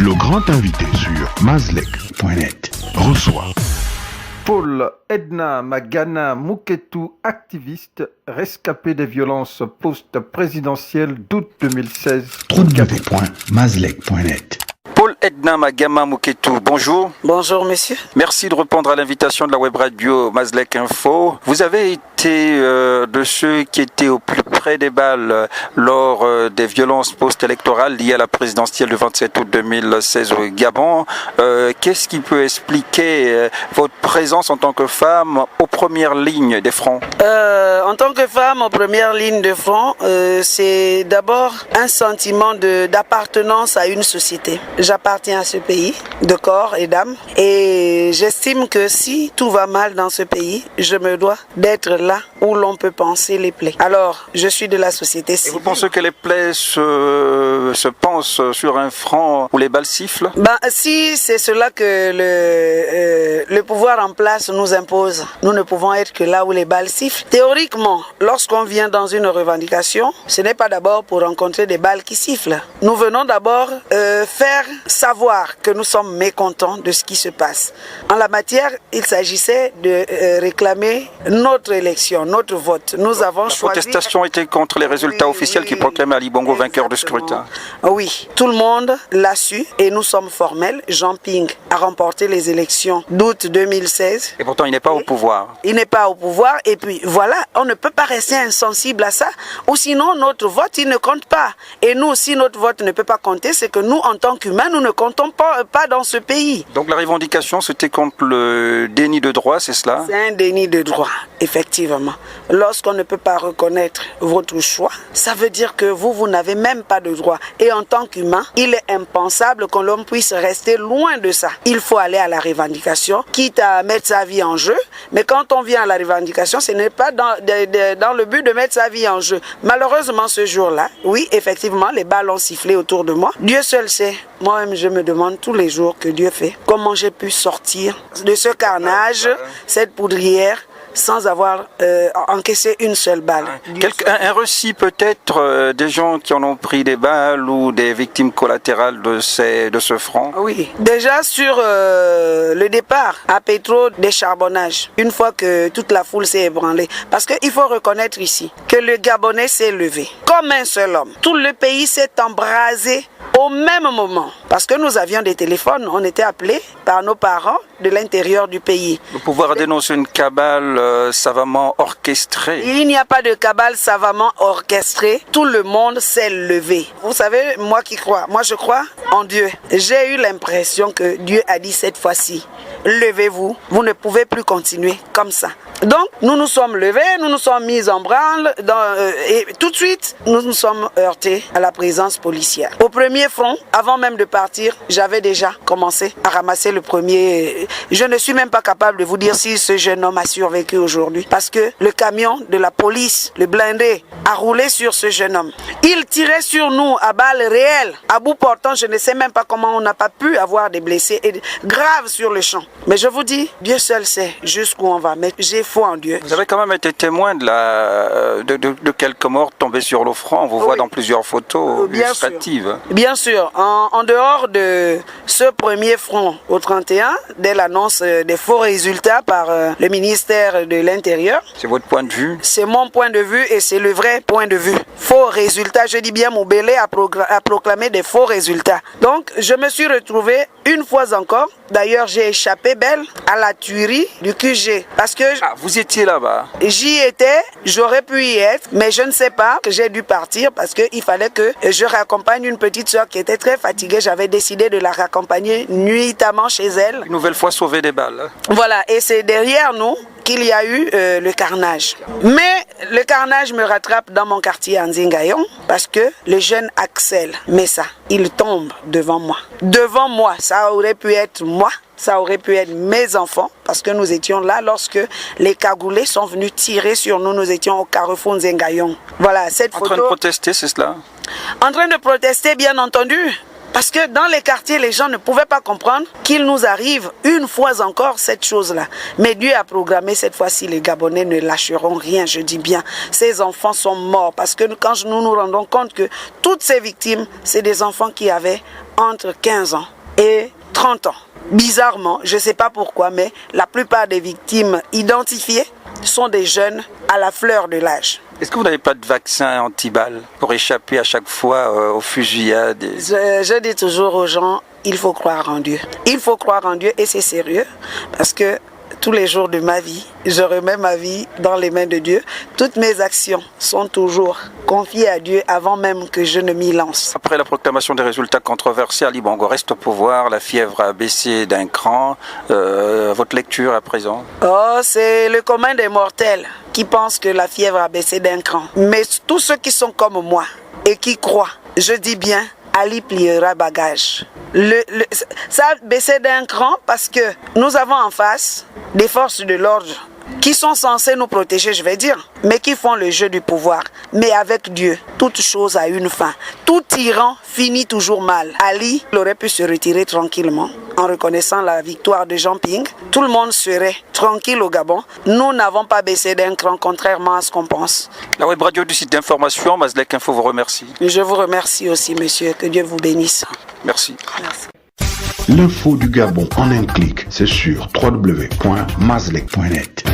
Le grand invité sur Mazlek.net reçoit Paul Edna Magana Muketu, activiste rescapé des violences post-présidentielles d'août 2016. www.mazlek.net. Paul Edna Magama Muketu, bonjour. Bonjour monsieur. Merci de répondre à l'invitation de la web radio Mazlek Info. Vous avez été de ceux qui étaient au plus près des balles lors des violences post-électorales liées à la présidentielle du 27 août 2016 au Gabon. Qu'est-ce qui peut expliquer votre présence en tant que femme aux premières lignes des fronts? En tant que femme aux premières lignes de front, c'est d'abord un sentiment d'appartenance à une société. J'appartiens à ce pays de corps et d'âme et j'estime que si tout va mal dans ce pays, je me dois d'être là où l'on peut penser les plaies. Alors, je suis de la société civile. Et vous pensez que les plaies se pensent sur un front où les balles sifflent? Si c'est cela que le pouvoir en place nous impose, nous ne pouvons être que là où les balles sifflent. Théoriquement, lorsqu'on vient dans une revendication, ce n'est pas d'abord pour rencontrer des balles qui sifflent. Nous venons d'abord faire savoir que nous sommes mécontents de ce qui se passe. En la matière, il s'agissait de réclamer notre élection, notre vote. Nous avons choisi... La protestation était contre les résultats officiels qui proclamaient Ali Bongo vainqueur du scrutin. Oui, tout le monde l'a su et nous sommes formels. Jean Ping a remporté les élections d'août 2016. Et pourtant, il n'est pas au pouvoir. Il n'est pas au pouvoir et puis voilà, on ne peut pas rester insensible à ça ou sinon notre vote, il ne compte pas. Et nous, si notre vote ne peut pas compter, c'est que nous, en tant qu'humains, nous ne comptons pas dans ce pays. Donc la revendication, c'était contre le déni de droit, c'est cela? C'est un déni de droit, effectivement. Lorsqu'on ne peut pas reconnaître votre choix, ça veut dire que vous n'avez même pas de droit. Et en tant qu'humain, il est impensable que l'on puisse rester loin de ça. Il faut aller à la revendication, quitte à mettre sa vie en jeu. Mais quand on vient à la revendication, ce n'est pas dans le but de mettre sa vie en jeu. Malheureusement, ce jour-là, oui, effectivement, les balles ont sifflé autour de moi. Dieu seul sait. Moi-même, je me demande tous les jours que Dieu fait. Comment j'ai pu sortir de ce carnage, cette poudrière, sans avoir encaissé une seule balle. Un récit peut-être des gens qui en ont pris des balles ou des victimes collatérales de ce front? Oui, déjà sur le départ à Pétro des charbonnages, une fois que toute la foule s'est ébranlée, parce qu'il faut reconnaître ici que le Gabonais s'est levé comme un seul homme. Tout le pays s'est embrasé au même moment, parce que nous avions des téléphones, on était appelés par nos parents de l'intérieur du pays. Le pouvoir dénonce une cabale savamment orchestrée. Il n'y a pas de cabale savamment orchestrée, tout le monde s'est levé. Vous savez, moi qui crois, moi je crois en Dieu. J'ai eu l'impression que Dieu a dit cette fois-ci, levez-vous, vous ne pouvez plus continuer comme ça. Donc, nous nous sommes levés, nous nous sommes mis en branle et tout de suite, nous nous sommes heurtés à la présence policière. Au premier front, avant même de partir, j'avais déjà commencé à ramasser le premier. Je ne suis même pas capable de vous dire si ce jeune homme a survécu aujourd'hui parce que le camion de la police, le blindé, a roulé sur ce jeune homme. Il tirait sur nous à balles réelles, à bout portant. Je ne sais même pas comment on n'a pas pu avoir des blessés et graves sur le champ. Mais je vous dis, Dieu seul sait jusqu'où on va. Mais j'ai foi en Dieu. Vous avez quand même été témoin de quelques morts tombés sur le front. On vous voit dans plusieurs photos illustratives. Bien sûr. En dehors de ce premier front au 31, dès l'annonce des faux résultats par le ministère de l'Intérieur. C'est votre point de vue? C'est mon point de vue et c'est le vrai point de vue. Faux résultats, je dis bien, Moubélé a proclamé des faux résultats. Donc, je me suis retrouvé une fois encore. D'ailleurs, j'ai échappé belle à la tuerie du QG. Parce que... Ah, vous étiez là-bas? J'y étais, j'aurais pu y être, mais je ne sais pas que j'ai dû partir parce qu'il fallait que je raccompagne une petite soeur qui était très fatiguée. J'avais décidé de la raccompagner nuitamment chez elle. Une nouvelle fois sauver des balles. Voilà, et c'est derrière nous qu'il y a eu le carnage. Mais le carnage me rattrape dans mon quartier en Zingayon parce que le jeune Axel Messa, il tombe devant moi. Devant moi, ça aurait pu être moi, ça aurait pu être mes enfants parce que nous étions là lorsque les cagoulés sont venus tirer sur nous. Nous étions au carrefour Zingayon. Voilà, cette photo... En train de protester, c'est cela? En train de protester, bien entendu. Parce que dans les quartiers, les gens ne pouvaient pas comprendre qu'il nous arrive une fois encore cette chose-là. Mais Dieu a programmé cette fois-ci, les Gabonais ne lâcheront rien, je dis bien. Ces enfants sont morts parce que quand nous nous rendons compte que toutes ces victimes, c'est des enfants qui avaient entre 15 ans et 30 ans. Bizarrement, je ne sais pas pourquoi, mais la plupart des victimes identifiées sont des jeunes à la fleur de l'âge. Est-ce que vous n'avez pas de vaccin anti-balles pour échapper à chaque fois aux fusillades? Je dis toujours aux gens, il faut croire en Dieu. Il faut croire en Dieu et c'est sérieux parce que tous les jours de ma vie, je remets ma vie dans les mains de Dieu. Toutes mes actions sont toujours confiées à Dieu avant même que je ne m'y lance. Après la proclamation des résultats controversés, Ali Bongo reste au pouvoir, la fièvre a baissé d'un cran. Votre lecture à présent? Oh, c'est le commun des mortels qui pense que la fièvre a baissé d'un cran. Mais tous ceux qui sont comme moi et qui croient, je dis bien, Ali pliera bagage. Ça a baissé d'un cran parce que nous avons en face des forces de l'ordre qui sont censées nous protéger, je vais dire, mais qui font le jeu du pouvoir. Mais avec Dieu, toute chose a une fin. Tout tyran finit toujours mal. Ali il aurait pu se retirer tranquillement en reconnaissant la victoire de Jean Ping. Tout le monde serait tranquille au Gabon. Nous n'avons pas baissé d'un cran, contrairement à ce qu'on pense. La web radio du site d'information, Mazlek Info vous remercie. Je vous remercie aussi, monsieur. Que Dieu vous bénisse. Merci. Merci. L'info du Gabon en un clic, c'est sur www.mazlek.net.